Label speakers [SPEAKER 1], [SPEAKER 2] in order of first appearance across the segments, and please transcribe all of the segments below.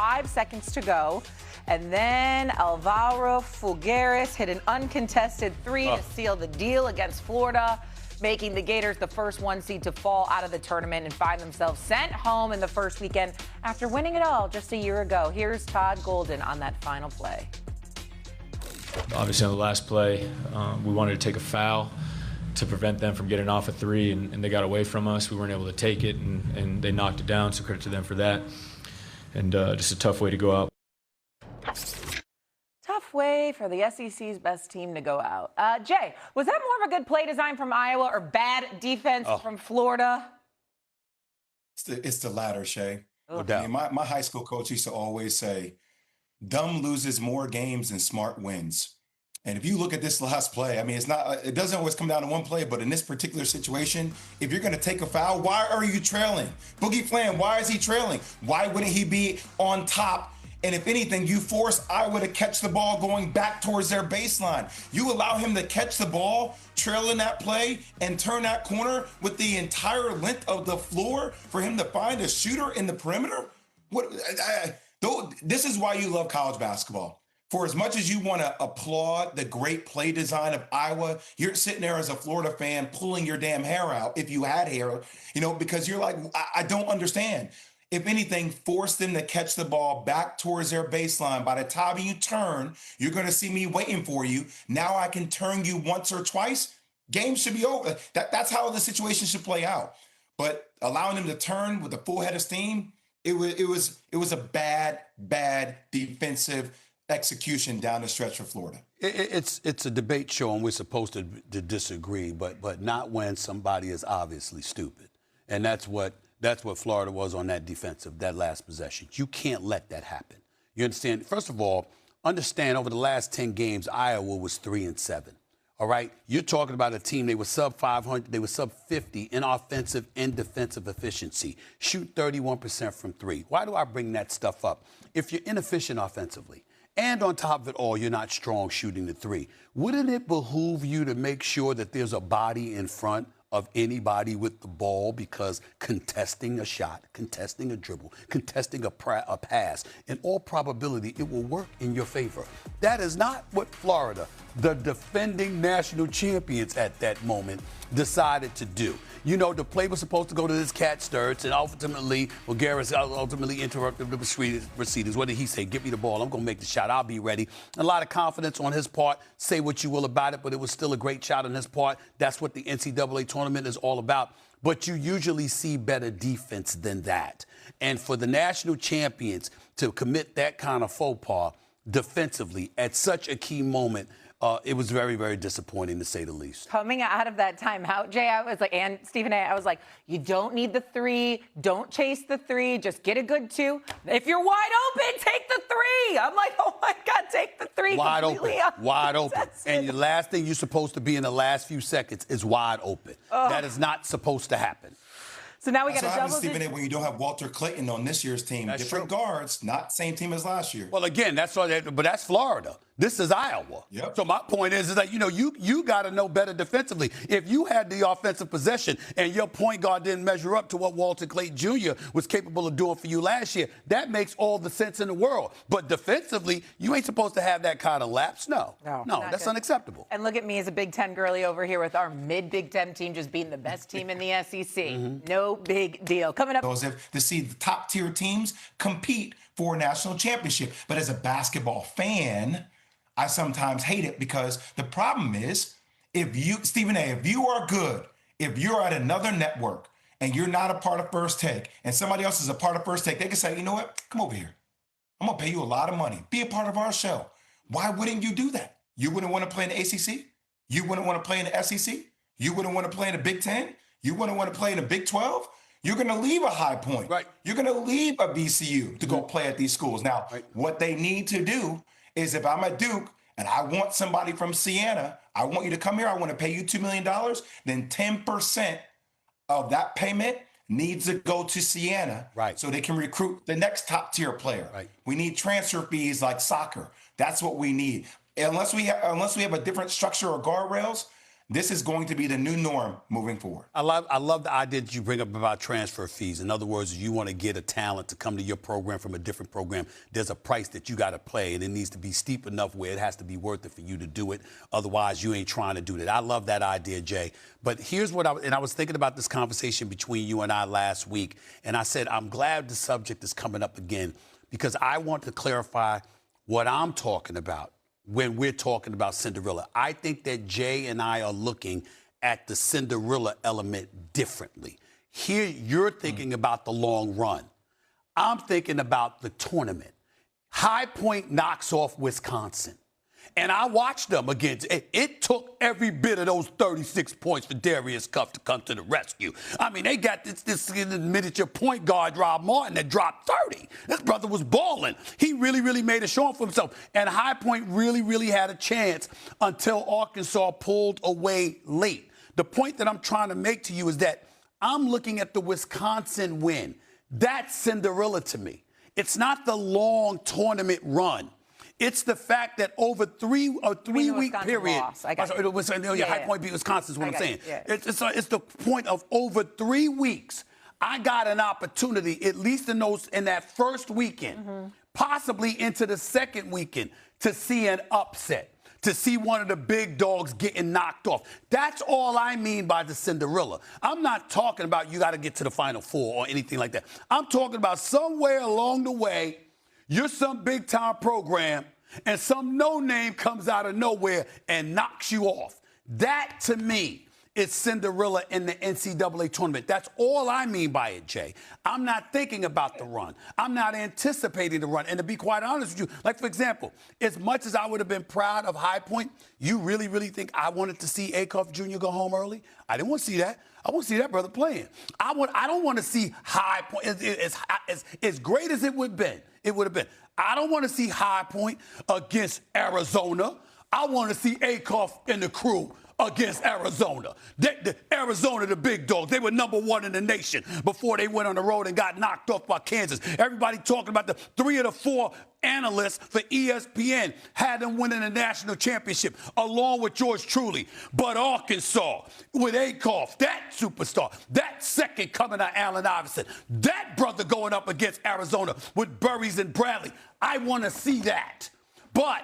[SPEAKER 1] 5 seconds to go. And then Alvaro Figueres hit an uncontested three to seal the deal against Florida, making the Gators the first 1 seed to fall out of the tournament and find themselves sent home in the first weekend after winning it all just a year ago. Here's Todd Golden on that final play.
[SPEAKER 2] Obviously, on the last play, we wanted to take a foul to prevent them from getting off a three, and they got away from us. We weren't able to take it, and they knocked it down, so credit to them for that. And just a tough way to go out.
[SPEAKER 1] Tough way for the SEC's best team to go out. Jay, was that more of a good play design from Iowa or bad defense from Florida?
[SPEAKER 3] It's the latter, Shay.
[SPEAKER 4] No doubt.
[SPEAKER 3] I mean, my high school coach used to always say, dumb loses more games than smart wins. And if you look at this last play, I mean, it doesn't always come down to one play, but in this particular situation, if you're going to take a foul, why are you trailing? Boogie Flan, why is he trailing? Why wouldn't he be on top? And if anything, you force Iowa to catch the ball going back towards their baseline. You allow him to catch the ball, trail in that play, and turn that corner with the entire length of the floor for him to find a shooter in the perimeter? This is why you love college basketball. For as much as you want to applaud the great play design of Iowa, you're sitting there as a Florida fan pulling your damn hair out, if you had hair, because you're like, I don't understand. If anything, force them to catch the ball back towards their baseline. By the time you turn, you're going to see me waiting for you. Now I can turn you once or twice. Game should be over. That's how the situation should play out. But allowing them to turn with a full head of steam, it was a bad defensive execution down the stretch for Florida.
[SPEAKER 4] It's a debate show, and we're supposed to disagree, but not when somebody is obviously stupid, and that's what Florida was on that last possession. You can't let that happen. You understand? First of all, understand over the last 10 games, Iowa was 3-7. All right? You're talking about a team, they were sub 500, they were sub 50 in offensive and defensive efficiency. Shoot 31% from three. Why do I bring that stuff up? If you're inefficient offensively, and on top of it all, you're not strong shooting the three, wouldn't it behoove you to make sure that there's a body in front of anybody with the ball? Because contesting a shot, contesting a dribble, contesting a pass, in all probability, it will work in your favor. That is not what Florida, the defending national champions at that moment, decided to do. The play was supposed to go to this cat Sturts, and ultimately, Garris ultimately interrupted the proceedings. What did he say? Give me the ball. I'm going to make the shot. I'll be ready. A lot of confidence on his part. Say what you will about it, but it was still a great shot on his part. That's what the NCAA tournament is all about. But you usually see better defense than that. And for the national champions to commit that kind of faux pas defensively at such a key moment, it was very, very disappointing, to say the least.
[SPEAKER 1] Coming out of that timeout, Jay, I was like, and Stephen A., I was like, you don't need the three. Don't chase the three. Just get a good two. If you're wide open, take the three. I'm like, oh, my God, take the three.
[SPEAKER 4] Wide open. And the last thing you're supposed to be in the last few seconds is wide open. That is not supposed to happen.
[SPEAKER 1] So now we got
[SPEAKER 3] a
[SPEAKER 1] double.
[SPEAKER 3] Stephen A., when you don't have Walter Clayton on this year's team.
[SPEAKER 4] That's
[SPEAKER 3] different
[SPEAKER 4] true.
[SPEAKER 3] guards, not same team as last year.
[SPEAKER 4] Well, again, but that's Florida. This is Iowa.
[SPEAKER 3] Yep.
[SPEAKER 4] So my point is that, you got to know better defensively. If you had the offensive possession and your point guard didn't measure up to what Walter Clayton Jr. was capable of doing for you last year, that makes all the sense in the world. But defensively, you ain't supposed to have that kind of lapse. No, that's unacceptable.
[SPEAKER 1] And look at me as a Big Ten girly over here with our mid-Big Ten team just beating the best team in the SEC. No big deal. Coming up.
[SPEAKER 3] To see the top-tier teams compete for a national championship. But as a basketball fan, I sometimes hate it because the problem is, Stephen A., if you are good, if you're at another network and you're not a part of First Take and somebody else is a part of First Take, they can say, you know what? Come over here. I'm going to pay you a lot of money. Be a part of our show. Why wouldn't you do that? You wouldn't want to play in the ACC? You wouldn't want to play in the SEC? You wouldn't want to play in the Big Ten? You wouldn't want to play in the Big 12? You're going to leave a High Point.
[SPEAKER 4] Right.
[SPEAKER 3] You're going to leave a VCU to go play at these schools. Now, what they need to do is, if I'm at Duke and I want somebody from Siena, I want you to come here, I want to pay you $2 million, then 10% of that payment needs to go to Siena, so they can recruit the next top tier player.
[SPEAKER 4] Right.
[SPEAKER 3] We need transfer fees like soccer. That's what we need. Unless we have a different structure or guardrails, This is going to be the new norm moving forward.
[SPEAKER 4] I love the idea that you bring up about transfer fees. In other words, you want to get a talent to come to your program from a different program. There's a price that you got to pay, and it needs to be steep enough where it has to be worth it for you to do it. Otherwise, you ain't trying to do that. I love that idea, Jay. But here's what I was thinking about this conversation between you and I last week, and I said I'm glad the subject is coming up again because I want to clarify what I'm talking about when we're talking about Cinderella. I think that Jay and I are looking at the Cinderella element differently. Here, you're thinking about the long run. I'm thinking about the tournament. High Point knocks off Wisconsin. And I watched them against. It took every bit of those 36 points for Darius Cuff to come to the rescue. I mean, they got this miniature point guard, Rob Martin, that dropped 30. This brother was balling. He really, really made a showing for himself. And High Point really, really had a chance until Arkansas pulled away late. The point that I'm trying to make to you is that I'm looking at the Wisconsin win. That's Cinderella to me. It's not the long tournament run. It's the fact that over a three-week period, High Point beat Wisconsin is what I'm saying. Yeah. It's the point of over 3 weeks. I got an opportunity, at least in that first weekend, possibly into the second weekend, to see an upset, to see one of the big dogs getting knocked off. That's all I mean by the Cinderella. I'm not talking about you got to get to the Final Four or anything like that. I'm talking about somewhere along the way, you're some big-time program, and some no-name comes out of nowhere and knocks you off. That, to me, is Cinderella in the NCAA tournament. That's all I mean by it, Jay. I'm not thinking about the run. I'm not anticipating the run. And to be quite honest with you, like, for example, as much as I would have been proud of High Point, you really, really think I wanted to see Acuff Jr. go home early? I didn't want to see that. I want to see that brother playing. I don't want to see High Point as great as it would have been. I don't want to see High Point against Arizona. I want to see Acuff and the crew against Arizona. Arizona, the big dogs, they were number one in the nation before they went on the road and got knocked off by Kansas. Everybody talking about the 3 of the 4 analysts for ESPN had them winning the national championship along with George Truly. But Arkansas, with Acuff, that superstar, that second coming of Allen Iverson, that brother going up against Arizona with Burries and Bradley. I want to see that. But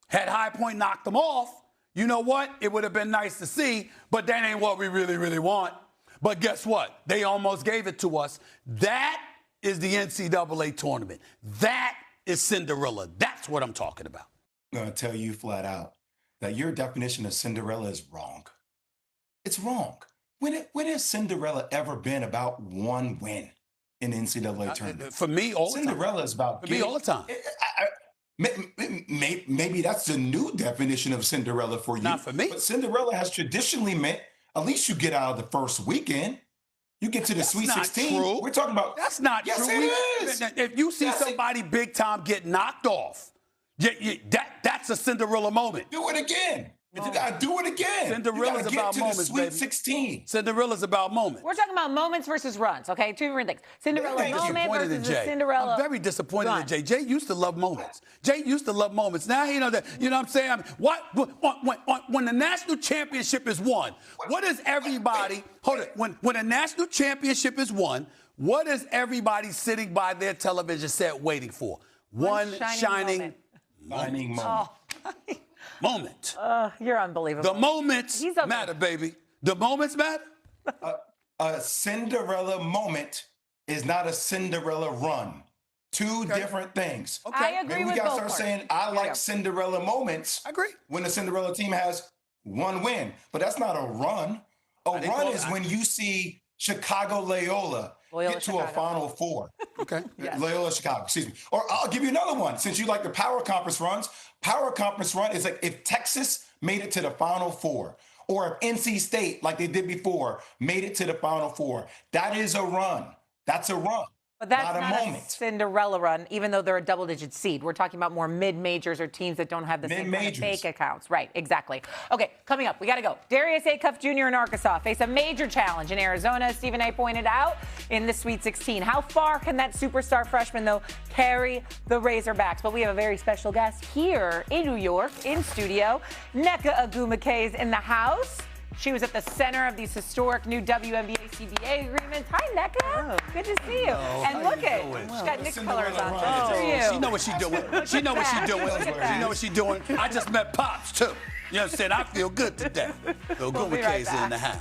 [SPEAKER 4] had High Point knocked them off, you know what? It would have been nice to see, but that ain't what we really, really want. But guess what? They almost gave it to us. That is the NCAA tournament. That is Cinderella. That's what I'm talking about.
[SPEAKER 3] I'm going to tell you flat out that your definition of Cinderella is wrong. It's wrong. When has Cinderella ever been about one win in the NCAA tournament?
[SPEAKER 4] For me, all the time.
[SPEAKER 3] Cinderella is about
[SPEAKER 4] for me all the time.
[SPEAKER 3] Maybe that's the new definition of Cinderella for you.
[SPEAKER 4] Not for me.
[SPEAKER 3] But Cinderella has traditionally meant at least you get out of the first weekend. You get to the Sweet 16.
[SPEAKER 4] True.
[SPEAKER 3] We're talking about.
[SPEAKER 4] That's not
[SPEAKER 3] yes,
[SPEAKER 4] true.
[SPEAKER 3] It is.
[SPEAKER 4] If you see somebody big time get knocked off, that's a Cinderella moment.
[SPEAKER 3] Do it again. You got to do it again.
[SPEAKER 4] Cinderella's about moments,
[SPEAKER 3] Sweet 16.
[SPEAKER 4] Cinderella's about moments.
[SPEAKER 1] We're talking about moments versus runs, okay? Two different things. Cinderella moment versus the Cinderella.
[SPEAKER 4] I'm very disappointed in Jay. Jay used to love moments. Jay used to love moments. Now, you know what I'm saying? When the national championship is won, what is everybody, hold it, when a national championship is won, what is everybody sitting by their television set waiting for? One shining
[SPEAKER 3] moment.
[SPEAKER 1] Oh.
[SPEAKER 4] Moment.
[SPEAKER 1] You're unbelievable.
[SPEAKER 4] The moments matter, baby. The moments matter.
[SPEAKER 3] A Cinderella moment is not a Cinderella run. Two different things.
[SPEAKER 1] Okay. I agree with both.
[SPEAKER 3] We got to start saying, I like Cinderella moments.
[SPEAKER 4] I agree.
[SPEAKER 3] When the Cinderella team has one win. But that's not a run. A run is when you see Chicago Loyola get to a Final Four.
[SPEAKER 4] Okay.
[SPEAKER 3] Yes. Loyola Chicago, excuse me. Or I'll give you another one. Since you like the power conference runs, power conference run is like if Texas made it to the Final Four, or if NC State, like they did before, made it to the Final Four. That is a run. That's a run.
[SPEAKER 1] But that's
[SPEAKER 3] not a moment.
[SPEAKER 1] Cinderella run, even though they're a double-digit seed. We're talking about more mid-majors or teams that don't have the same kind of fake accounts. Right, exactly. Okay, coming up, we got to go. Darius Acuff Jr. in Arkansas face a major challenge in Arizona, as Stephen A. pointed out, in the Sweet 16. How far can that superstar freshman, though, carry the Razorbacks? But we have a very special guest here in New York, in studio. Nneka Ogwumike is in the house. She was at the center of these historic new WNBA CBA agreements. Hi, Nneka. Good to see you. And look at, she's got Knicks colors on. Good for you.
[SPEAKER 4] She know what she's doing. She know what she's doing. She know what she's doing. I just met Pops, too. You understand? I feel good today. So go with K's in the house.